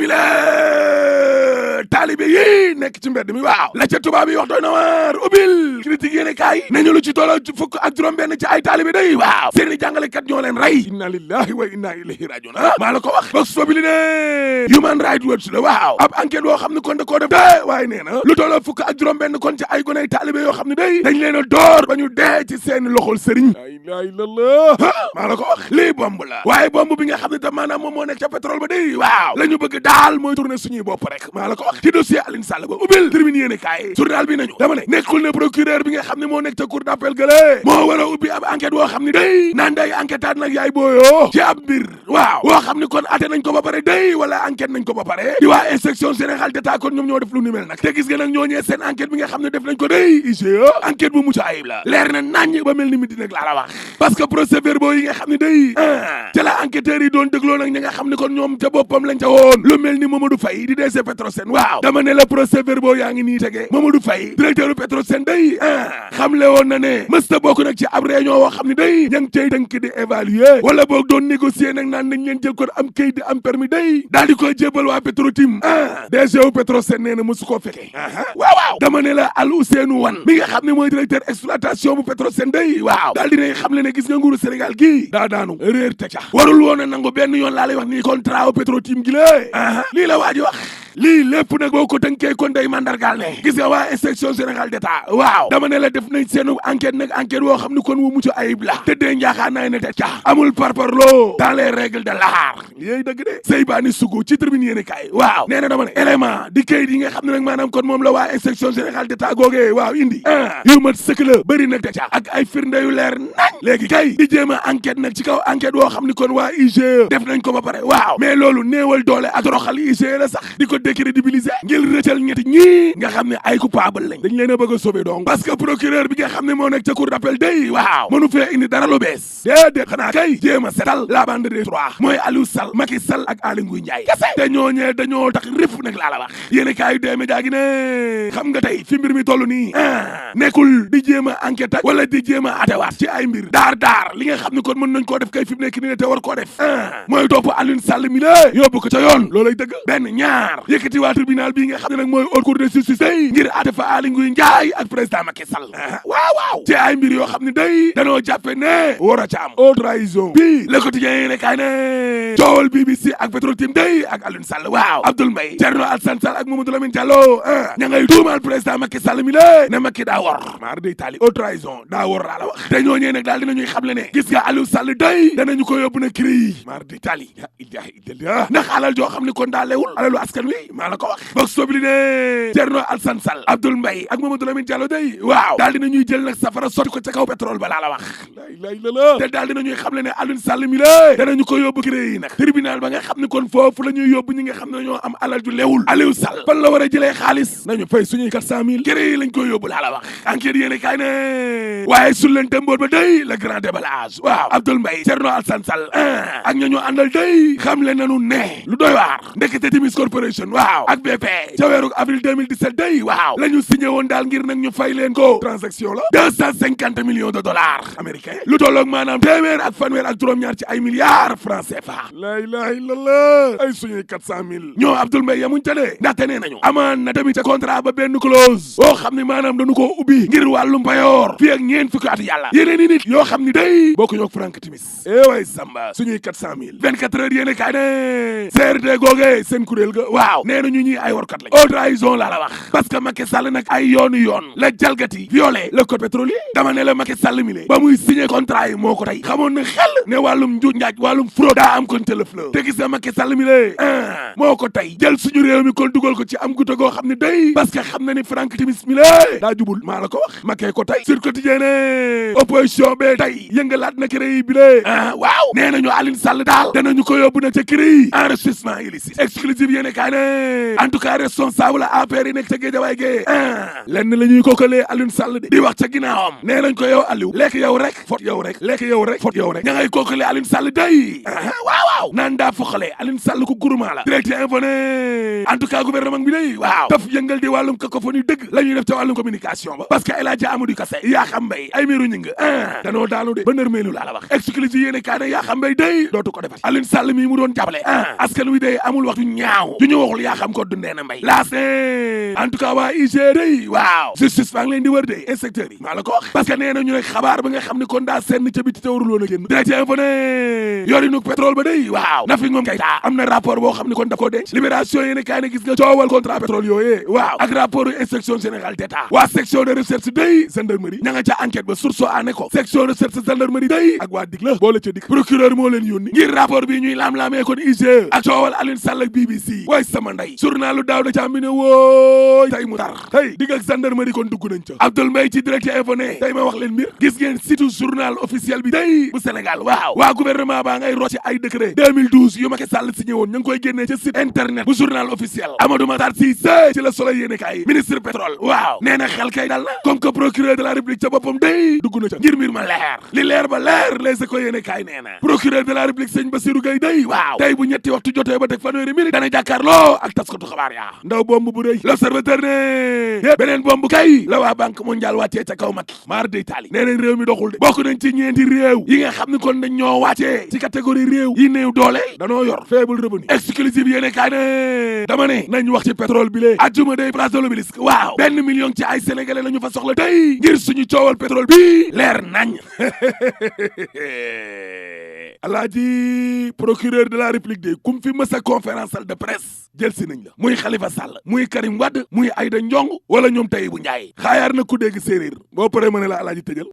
bi la taalibe yi nekk ci mbedd mi waaw la ca tubaab yi wax doy na waar ubbil critique yéene kaay nañu lu ci tolloo ci fukk ak juróom benn ci ay taalibe day waaw seeni jàngalekat ñoo leen rey inna lillahi wa inna ilayhi rajiun maa la ko wax box fobili ne Human Rights Watch la waaw ab enquête boo xam ne kon da koo def de waaye nee na lu tolloo fukk ak juróom benn kon ci ay goney taalibe yoo xam ne day dañ leen a door ba ñu dee ci seen loxol sëriñ la ilaha illallah maa la ko wax lii bomb la waaye bomb bi nga xam ne tam maanaam moom moo nekk ca pétrole ba day waaw la ñu bëgg daal mooy tourner suñuy bopp rek maa la ko wax ci dossier Aline Sall ba ubbil termine yéene kaay journal bi nañu dama ne nekkul ne procureur bi nga xam ne moo nekk ca cour d'appel gële moo war a ubbi ab enquête boo xam ne day naan day enquêtaat nag yaay booyoo ci ab mbir waaw boo xam ne kon atte nañ ko ba pare day wala enquête nañ ko ba pare di waa inspection générale d'état kon ñoom ñoo def lu ni mel nag te gis nga nag ñooñee seen enquête bi nga xam ne def nañ ko day IGE enquête bu mucc ayib la leer na naññ ba mel ni midi nag laa la wax parce que procès-verbaux yi nga xam ne day ca la enquêteurs yi doon dégloo nag ñi nga xam ne kon ñoom ca boppam lañ ca woon lu mel ni Mamadou Faye di DG Petrosen waaw dama ne la procès-verbaux yaa ngi nii tege Mamadou Faye directeur u Petrosen day xamle woon na ne mësta bokk nag ci ab réunion woo xam ne day ña ngi cay tënk di évaluer wala boog doon négocier nag naan nañ leen jël kon am kayit di am permis day daal di koy jébal waa Petrotim DG u Petrosen nee na mësu koo fekkee waaw dama ne la Al Ousseynou Wane mi nga xam ne mooy directeur exploitation bu Petrosen day waaw daal dinay xam le ne gis nga nguuru Sénégal gii daa daanu réer te ca warul woon a nangu benn yoon laa lay wax ni contrat u Petrotim gi la lii la waa ji wax lii lépp nag boo ko tënkee kon day mandargaal ne gis nga waa inspection générale d'état waaw dama ne la def nañ seenu enquête nag enquête woo xam ne kon wu mucc ayib la tëddee njaaxaan naay ne te ca amul parparloo dans les règles de l'art yéey dëgg de Seybani Sougou ci tribune yéene kaay waaw nee na dama ne élément di kayit yi nga xam ne nag maanaam kon moom la waa inspection générale d'état googee waaw indi yu mat sëkk la bëri nag te ca ak ay firnde yu leer nañ léegi kay di jéem a enquête nag ci kaw enquête woo xam ne kon waa IGE def nañ ko ba pare waaw mais loolu néewal doole ak toroxal IGE la sax di ko décrédibiliser ngir rëccal ñetti ñii nga xam ne ay coupable lañ dañ leen a bëgg a sauver donc parce que procureur bi nga xam ne moo nekk ca cour d'appel day waaw mënu fee indi dara lu bees déedéet xanaa kay jéem a setal la bande des trois mooy Aliou Sall Macky Sall ak Aly Ngouille Ndiaye kese te ñooñee dañoo tax rif nag laa la wax yéen kaay dee média gi ne xam nga tey fi mbir mi toll nii nekkul di jéem a enquête ak wala di jéem a atewaat ci ay mbir daar li nga xam ne kon mën nañ koo def kay fi mu nekk nii te war koo def mooy topp Aliou Sall mi la yóbbu ko ca yoon loolay dëgg benn ñaar yëkkati waa tribunal bii nga xam ne nag mooy haute cour de justice day ngir ate fa Aly Ngouille Ndiaye ak président Macky Sall waaw ci ay mbir yoo xam ne day danoo jàppe ne war a ca am haute trahison bii le quotidien yi ne kaay ne coowal BBC ak Petrotim day ak Aliou Sall waaw Abdoul Mbaye Thierno Alassane Sall ak Mamadou Lamine Diallo ña ngay tuumaal président Macky Sall mi la ne Macky daa war maar day tali haute trahison daa war laa la wax te ñooñee nag daal dinañuy xam le ne gis nga Aliou Sall day danañu ko yóbbu na CREI maar day tali ya ilaha illallah ndax alal joo xam ne kon daa lewul alalu askan wi maa la ko wax boog sobli ne Thierno Alassane Sall Abdoul Mbaye ak Mamadou Lamine Diallo day waaw daal dinañuy jël nag safara sotti ko ca kaw pétrole ba laa la wax la ilaha illallah te daal dinañuy xam le ne Aliou Sall mi la danañu ko yóbbu CREI nag tribunal ba nga xam ne kon foofu la ñuy yóbbu ñi nga xam ne ñoo am alal ju lewul Aliou Sall fan la war a jëlee xaalis nañu fay suñuy 400 000 CREI lañ koy yóbbu laa la wax enquête yéene kaay ne waaye sul leen temboor ba day le grand déballage waaw Abdoul Mbaye Thierno Alassane Sall ak ñoo àndal day xam le nanu ne lu doy waar ndekete Timis Corporation waaw ak BP ca weeru avril 2017 day waaw la ñu signé woon daal ngir nag ñu fay leen ko transaction la 250 millions de dollars américains lu tolloog maanaam téeméer ak fanweer ak juróom-ñaar ci ay milliards francs CFA la ilaha illallah ay suñuy 400 000 ñoo Abdoul Mbaye yamuñ ca dee ndaxte nee nañu amaan na tamit ca contrat ba benn clause boo xam ne maanaam dañu koo ubbi ngir wàllum payoor fii ak ñeen fukki at yàlla yeneen i nit yoo xam ne day boo ko ñoog Frank Timis way Samba suñuy 400 000 24 heures yéene kaay ne CRD googee seen kuréel ga waaw nee nañu ñuy ay warkat lañ haute trahison laa la wax parce que Macky Sall nag ay yoonu yoon la jalgati violé le code pétrolier dama ne la Macky Sall mi le ba muy signé contrat yi moo ko tey xamoon na xel ne wàllum njuuj njaaj wàllum fraude daa am kon tëlëf la te gis nga Macky Sall mi le moo ko tey jël suñu réew mi kon dugal ko ci am guta goo xam ne day parce que xam na ni Frank Timis mi le daa jubul maa la ko wax Macky ko tey sur quotidien ne opposition be tey yëngalaat na CREI bi le waaw nee nañu Aliou Sall daal danañu ko yóbbu nag ca CREI enrichissement illicite exclusive yéene kaay ne ne en tout cas responsable APR yi nekk ca Guédiawaye gee lenn la ñuy kokkalee Aliou Sall di wax ca ginnaawam nee nañ ko yow Aliou lekk yow rek fot yow rek lekk yow rek fot yow rek ña ngay kokkalee Aliou Sall day waaw naan daa foqale Aliou Sall ko gouvernement la direct info ne en tout cas gouvernement bi day waaw daf yëngal di wàllum cacophonie dëgg la ñuy def ca wàllum communication ba parce que El Hadji Amadou Kassé yaa xam mbay ay miiru ñi nga danoo daanu de ba nërmeelu laa la wax exclusif yéene kaa ne yaa xam mbay day dootu ko defati Aliou Sall mii mu doon jàppale askan wi day amul waxtu ñaaw du ñu waxul yaa xam ko dundee na mbay laas ne en tout cas waa IG day waaw justice baa ngi leen di wër de inspecteurs yi maa la ko wax parce que nee na ñu ne xabaar ba nga xam ne kon daa senn ca biti te warul woon a génn direct info ne yorinu pétrole ba day waaw Nafi Ngom Keïta am na rapport boo xam ne kon daf ko denc libération yéene kaa ne gis nga coowal contrat pétrole yooyee waaw ak rapport inspection générale d'État waa section de recherche day gendarmerie ña nga ca enquête ba source a ne ko section de recherche gendarmerie day ak waa dig la boole ca dig procureur moo leen yónni ngir rapport bi ñuy laam-laamee kon IGE ak coowal Aliou Sall ak BBC way sama nday journalu Daouda Thiam bi ne wooy tey mu tar tey dig ak gendarmerie kon dugg nañ ca Abdoul Mbaye ci direct info ne tey ma wax leen mbir gis ngeen site journal officiel bi day bu Sénégal waaw waa gouvernement baa ngay rocci ay décret 2012 yu Macky Sall signé woon ña ngi koy génnee ca site internet bu journal officiel Amadou Matar Cissé ci la Soleil yéene kaay ministre pétrole waaw nee na xel kay dal na comme que procureur de la République ca boppam day dugg na ca ngir mbir ma leer li leer ba leer Les Échos yéene kaay nee na procureur de la République sëñ Bassirou Gueye day waaw tey bu ñetti waxtu jotee ba teg fanweeri minute dana jàkkaarloo ak taskatu xabaar yaa ndaw bomb bu rëy L'Observateur ne beneen bomb kay la waa Banque mondiale wàccee ca kaw Macky maar day taali nee nañ réew mi doxul de bokk nañ ci ñeenti réew yi nga xam ne kon dañ ñoo wàccee ci catégorie réew yi néew doole danoo yor faible revenu exclusive yéene kaay ne dama ne nañ wax ci pétrole bi lée ajjuma day place de l'Obélisque waaw 1 million ci ay sénégalais la ñu fa soxla tey ngir suñu coowal pétrole bi leer nañ Alaaji procureur de la République de kum fi mësa conférence de presse jël si nañ la muy Khalifa Sall muy Karim Wade muy Aïda Ndiong wala ñoom Tahibou Ndiaye xaayaar na ku dégg séeréer boo paree ma ne la Alaaji tëjal